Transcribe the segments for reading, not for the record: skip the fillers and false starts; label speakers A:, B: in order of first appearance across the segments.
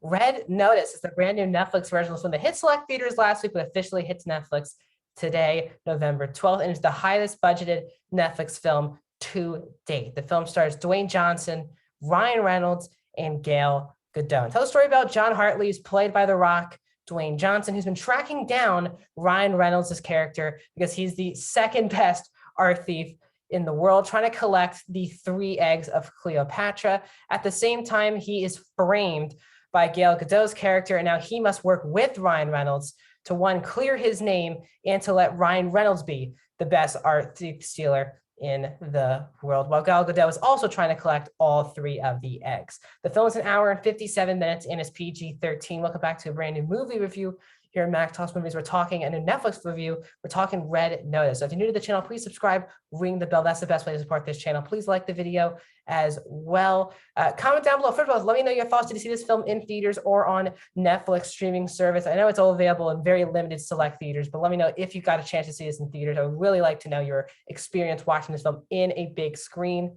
A: Red Notice is the brand new Netflix original film that hit select theaters last week, but officially hits Netflix today, November 12th, and is the highest budgeted Netflix film to date. The film stars Dwayne Johnson, Ryan Reynolds, and Gal Gadot. Tell a story about John Hartley, who's played by The Rock, Dwayne Johnson, who's been tracking down Ryan Reynolds' character because he's the second best art thief in the world, trying to collect the 3 eggs of Cleopatra. At the same time, he is framed by Gal Gadot's character, and now he must work with Ryan Reynolds to, one, clear his name and to let Ryan Reynolds be the best art thief stealer in the world, while Gal Gadot is also trying to collect all 3 of the eggs. The film is 1 hour and 57 minutes and is PG-13. Welcome back to a brand new movie review here in Mac Talks Movies. We're talking a new Netflix review. We're talking Red Notice. So if you're new to the channel, please subscribe, ring the bell. That's the best way to support this channel. Please like the video as well. Comment down below. First of all, let me know your thoughts. Did you see this film in theaters or on Netflix streaming service? I know it's all available in very limited select theaters, but let me know if you got a chance to see this in theaters. I would really like to know your experience watching this film in a big screen.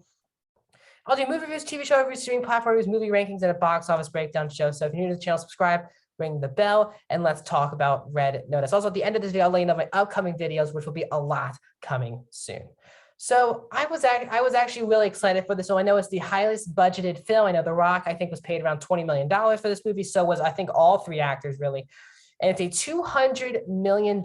A: I'll do movie reviews, TV show reviews, streaming platform reviews, movie rankings, and a box office breakdown show. So if you're new to the channel, subscribe, ring the bell, and let's talk about Red Notice. Also, at the end of this video, I'll let you know my upcoming videos, which will be a lot coming soon. So I was actually really excited for this. So I know it's the highest budgeted film. I know The Rock, I think, was paid around $20 million for this movie. So was, I think, all 3 actors, really. And it's a $200 million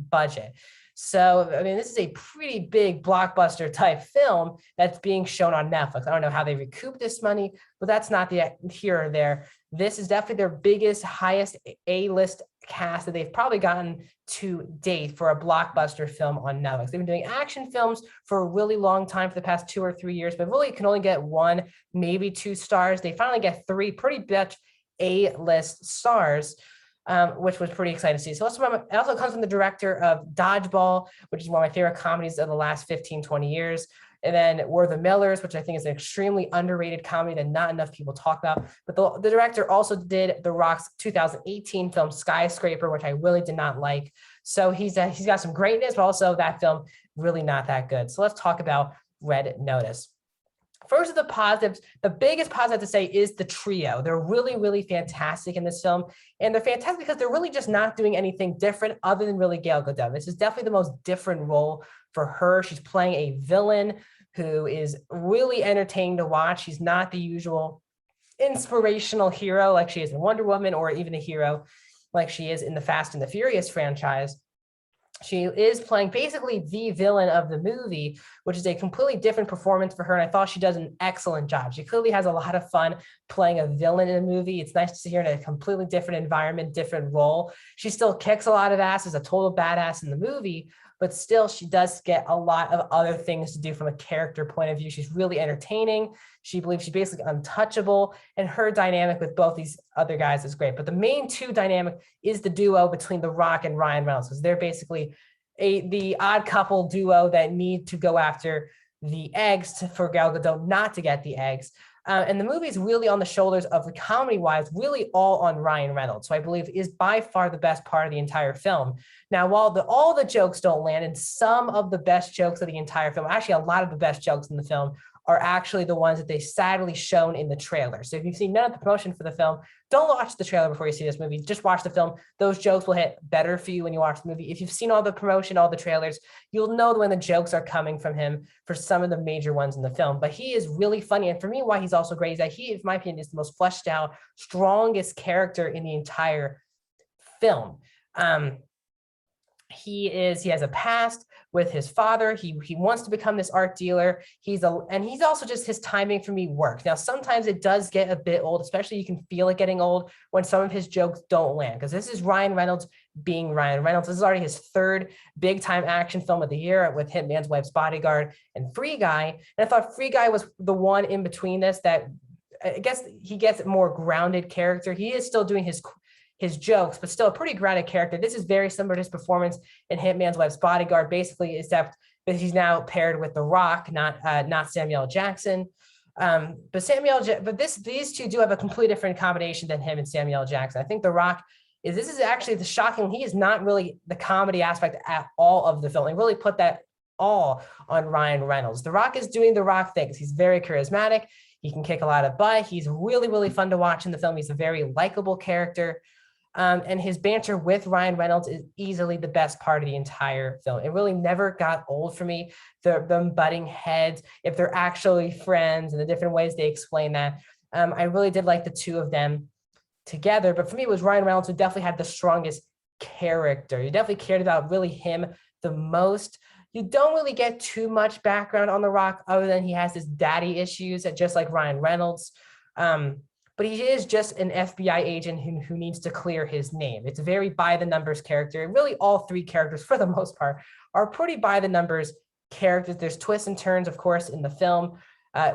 A: budget. So, I mean, this is a pretty big blockbuster type film that's being shown on Netflix. I don't know how they recoup this money, but that's not the here or there. This is definitely their biggest, highest A-list cast that they've probably gotten to date for a blockbuster film on Netflix. They've been doing action films for a really long time, for the past 2 or 3 years, but really can only get 1, maybe 2 stars. They finally get 3 pretty much A-list stars. Which was pretty exciting to see. So it also comes from the director of Dodgeball, which is one of my favorite comedies of the last 15, 20 years. And then We're the Millers, which I think is an extremely underrated comedy that not enough people talk about. But the director also did The Rock's 2018 film Skyscraper, which I really did not like. So he's got some greatness, but also that film really not that good. So let's talk about Red Notice. First of the positives, the biggest positive to say is the trio. They're really, really fantastic in this film. And they're fantastic because they're really just not doing anything different other than really Gal Gadot. This is definitely the most different role for her. She's playing a villain who is really entertaining to watch. She's not the usual inspirational hero like she is in Wonder Woman, or even a hero like she is in the Fast and the Furious franchise. She is playing basically the villain of the movie, which is a completely different performance for her. And I thought she does an excellent job. She clearly has a lot of fun playing a villain in a movie. It's nice to see her in a completely different environment, different role. She still kicks a lot of ass as a total badass in the movie, but still she does get a lot of other things to do from a character point of view. She's really entertaining. She believes she's basically untouchable, and her dynamic with both these other guys is great. But the main 2 dynamic is the duo between The Rock and Ryan Reynolds, because they're basically the odd couple duo that need to go after the eggs for Gal Gadot not to get the eggs. And the movie is really on the shoulders of, the comedy-wise, really all on Ryan Reynolds, who I believe is by far the best part of the entire film. Now, while all the jokes don't land, and some of the best jokes of the entire film, actually a lot of the best jokes in the film, are actually the ones that they sadly shown in the trailer. So if you've seen none of the promotion for the film, don't watch the trailer before you see this movie. Just watch the film. Those jokes will hit better for you when you watch the movie. If you've seen all the promotion, all the trailers, you'll know when the jokes are coming from him for some of the major ones in the film. But he is really funny. And for me, why he's also great is that he, in my opinion, is the most fleshed out, strongest character in the entire film. He has a past with his father. He wants to become this art dealer. He's also just, his timing for me works. Now, sometimes it does get a bit old, especially you can feel it getting old when some of his jokes don't land, because this is Ryan Reynolds being Ryan Reynolds. This is already his 3rd big time action film of the year, with Hitman's Wife's Bodyguard and Free Guy. And I thought Free Guy was the one in between this that I guess he gets a more grounded character. He is still doing his jokes, but still a pretty grounded character. This is very similar to his performance in Hitman's Wife's Bodyguard, basically, except that he's now paired with The Rock, not Samuel Jackson. But these 2 do have a completely different combination than him and Samuel Jackson. I think The Rock this is actually the shocking. He is not really the comedy aspect at all of the film. They really put that all on Ryan Reynolds. The Rock is doing The Rock things. He's very charismatic. He can kick a lot of butt. He's really, really fun to watch in the film. He's a very likable character. And his banter with Ryan Reynolds is easily the best part of the entire film. It really never got old for me. Them butting heads, if they're actually friends, and the different ways they explain that. I really did like the two of them together. But for me, it was Ryan Reynolds who definitely had the strongest character. You definitely cared about really him the most. You don't really get too much background on The Rock other than he has his daddy issues, just like Ryan Reynolds. But he is just an FBI agent who needs to clear his name. It's a very by the numbers character. And really all three characters, for the most part, are pretty by the numbers characters. There's twists and turns, of course, in the film.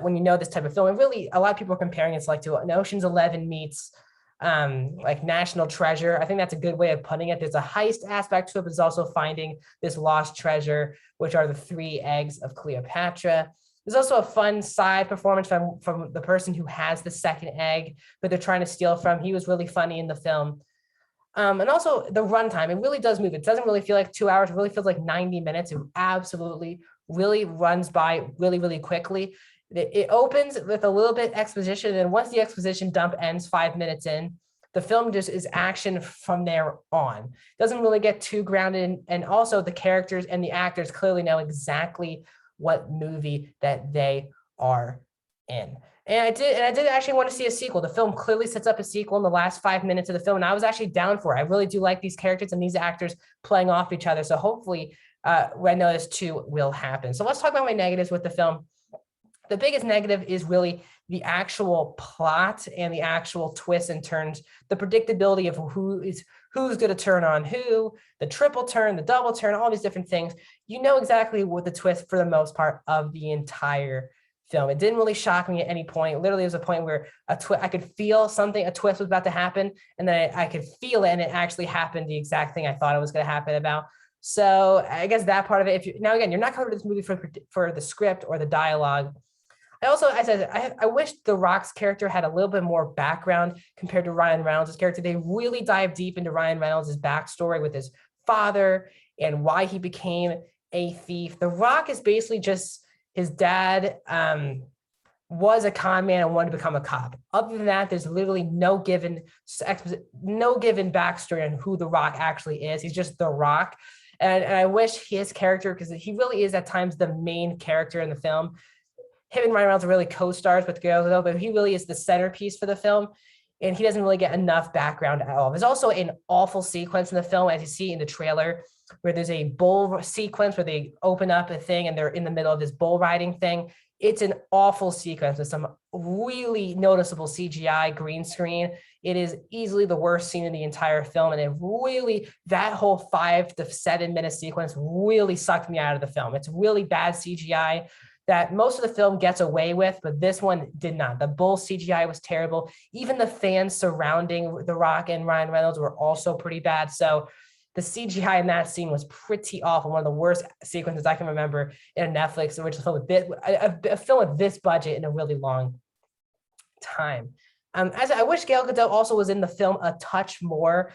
A: When you know this type of film, and really a lot of people are comparing it to an Ocean's 11 meets like National Treasure. I think that's a good way of putting it. There's a heist aspect to it, but it's also finding this lost treasure, which are the 3 eggs of Cleopatra. There's also a fun side performance from the person who has the second egg, but they're trying to steal from. He was really funny in the film. And also the runtime, it really does move. It doesn't really feel like 2 hours. It really feels like 90 minutes. It absolutely really runs by really, really quickly. It opens with a little bit exposition, and once the exposition dump ends 5 minutes in, the film just is action from there on. It doesn't really get too grounded, and also the characters and the actors clearly know exactly what movie that they are in. And I did actually want to see a sequel. The film clearly sets up a sequel in the last 5 minutes of the film, and I was actually down for it. I really do like these characters and these actors playing off each other. So hopefully Red Notice 2 will happen. So let's talk about my negatives with the film. The biggest negative is really the actual plot and the actual twists and turns, the predictability of who's going to turn on who, the triple turn, the double turn, all these different things. You know exactly what the twist for the most part of the entire film. It didn't really shock me at any point. Literally, there was a point where I could feel a twist was about to happen, and then I could feel it, and it actually happened the exact thing I thought it was going to happen about. So I guess that part of it. Now again, you're not covered this movie for the script or the dialogue. I wish The Rock's character had a little bit more background compared to Ryan Reynolds' character. They really dive deep into Ryan Reynolds' backstory with his father and why he became a thief. The Rock is basically just his dad was a con man and wanted to become a cop. Other than that, there's literally no given backstory on who The Rock actually is. He's just The Rock. And I wish his character, because he really is at times the main character in the film. Him and Ryan Reynolds are really co-stars with Gal, but he really is the centerpiece for the film, and he doesn't really get enough background at all. There's also an awful sequence in the film, as you see in the trailer, where there's a bull sequence where they open up a thing and they're in the middle of this bull riding thing. It's an awful sequence with some really noticeable CGI green screen. It is easily the worst scene in the entire film, and it really, that whole 5 to 7 minute sequence really sucked me out of the film. It's really bad CGI that most of the film gets away with, but this one did not. The bull CGI was terrible. Even the fans surrounding The Rock and Ryan Reynolds were also pretty bad. So the CGI in that scene was pretty awful. One of the worst sequences I can remember in a Netflix original film with a film with this budget in a really long time. As I wish Gal Gadot also was in the film a touch more.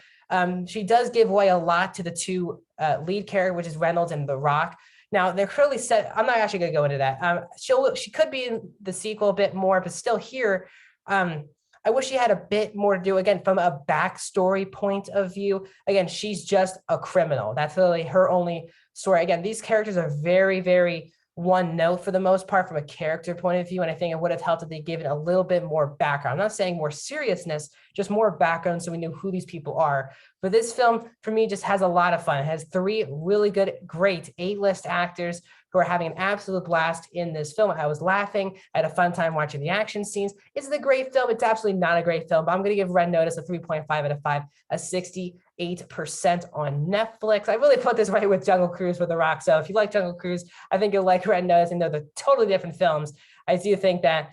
A: She does give away a lot to the two lead characters, which is Reynolds and The Rock. Now they're clearly set. I'm not actually going to go into that. She could be in the sequel a bit more, but still here, I wish she had a bit more to do. Again, from a backstory point of view. Again, she's just a criminal. That's really her only story. Again, these characters are very, very one note for the most part from a character point of view, and I think it would have helped if they gave it a little bit more background. I'm not saying more seriousness, just more background so we knew who these people are. But this film, for me, just has a lot of fun. It has 3 really good, great A-list actors who are having an absolute blast in this film. I was laughing. I had a fun time watching the action scenes. Is it a great film? It's absolutely not a great film, but I'm going to give Red Notice a 3.5 out of 5, a 68% on Netflix. I really put this right with Jungle Cruise with The Rock. So if you like Jungle Cruise, I think you'll like Red Notice, and they're totally different films. I do think that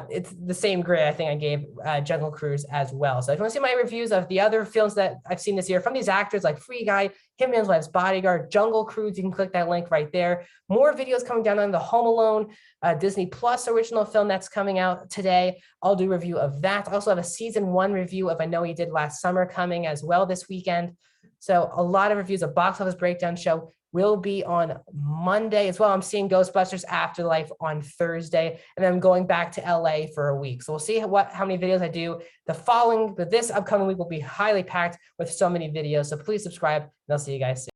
A: it's the same grade I think I gave Jungle Cruise as well. So if you want to see my reviews of the other films that I've seen this year from these actors like Free Guy, Him and His Wife's Bodyguard, Jungle Cruise, you can click that link right there. More videos coming down on the Home Alone Disney Plus original film that's coming out today. I'll do a review of that. I also have a season 1 review of I Know You Did Last Summer coming as well this weekend. So a lot of reviews, a box office breakdown show, will be on Monday as well. I'm seeing Ghostbusters Afterlife on Thursday, and then I'm going back to LA for a week. So we'll see how many videos I do. But this upcoming week will be highly packed with so many videos. So please subscribe, and I'll see you guys soon.